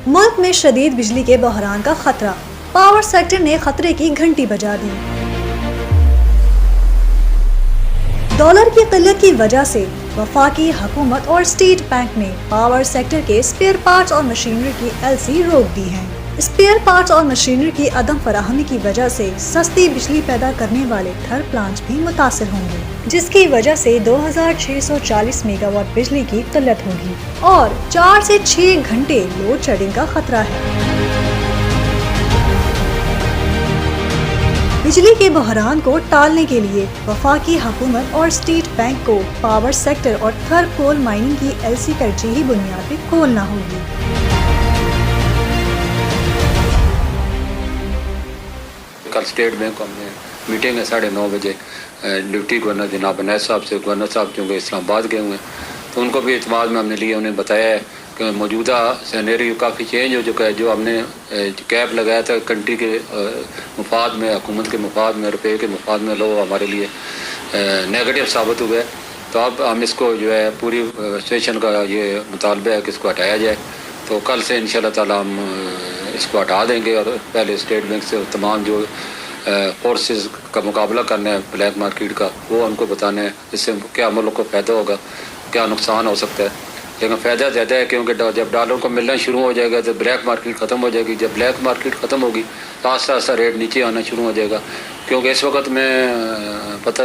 ملک میں شدید بجلی کے بحران کا خطرہ، پاور سیکٹر نے خطرے کی گھنٹی بجا دی۔ ڈالر کی قلت کی وجہ سے وفاقی حکومت اور اسٹیٹ بینک نے پاور سیکٹر کے اسپیئر پارٹس اور مشینری کی LC روک دی ہے۔ اسپیئر پارٹس اور مشینری کی عدم فراہمی کی وجہ سے سستی بجلی پیدا کرنے والے تھر پلانٹس بھی متاثر ہوں گے، جس کی وجہ سے 2640 میگا واٹ بجلی کی قلت ہوگی اور 4 سے 6 گھنٹے لوڈ شیڈنگ کا خطرہ ہے۔ بجلی کے بحران کو ٹالنے کے لیے وفاقی حکومت اور اسٹیٹ بینک کو پاور سیکٹر اور تھر کول مائننگ کی LC ترجیحی بنیاد پہ کھولنا ہوگی۔ کل اسٹیٹ بینک کو ہم نے میٹنگ ہے 9:30 بجے ڈپٹی گورنر جناب انیس صاحب سے، گورنر صاحب چونکہ اسلام آباد گئے ہوئے ہیں تو ان کو بھی اعتماد میں ہم نے لیا، انہیں بتایا ہے کہ موجودہ سینیریو کافی چینج ہو چکا ہے۔ جو ہم نے کیپ لگایا تھا کنٹری کے مفاد میں، حکومت کے مفاد میں، روپے کے مفاد میں، لوگ ہمارے لیے نیگیٹو ثابت ہوئے، تو اب ہم اس کو جو ہے پوری سچویشن کا یہ مطالبہ ہے کہ اس کو ہٹایا جائے۔ تو کل سے انشاءاللہ تعالی ہم اس کو ہٹا دیں گے اور پہلے اسٹیٹ بینک سے تمام جو فورسز کا مقابلہ کرنا ہے بلیک مارکیٹ کا، وہ ان کو بتانا ہے اس سے کیا ملک کو فائدہ ہوگا، کیا نقصان ہو سکتا ہے۔ لیکن فائدہ زیادہ ہے کیونکہ جب ڈالر کو ملنا شروع ہو جائے گا تو بلیک مارکیٹ ختم ہو جائے گی، جب بلیک مارکیٹ ختم ہوگی تو آہستہ آہستہ ریٹ نیچے آنا شروع ہو جائے گا، کیونکہ اس وقت میں پتہ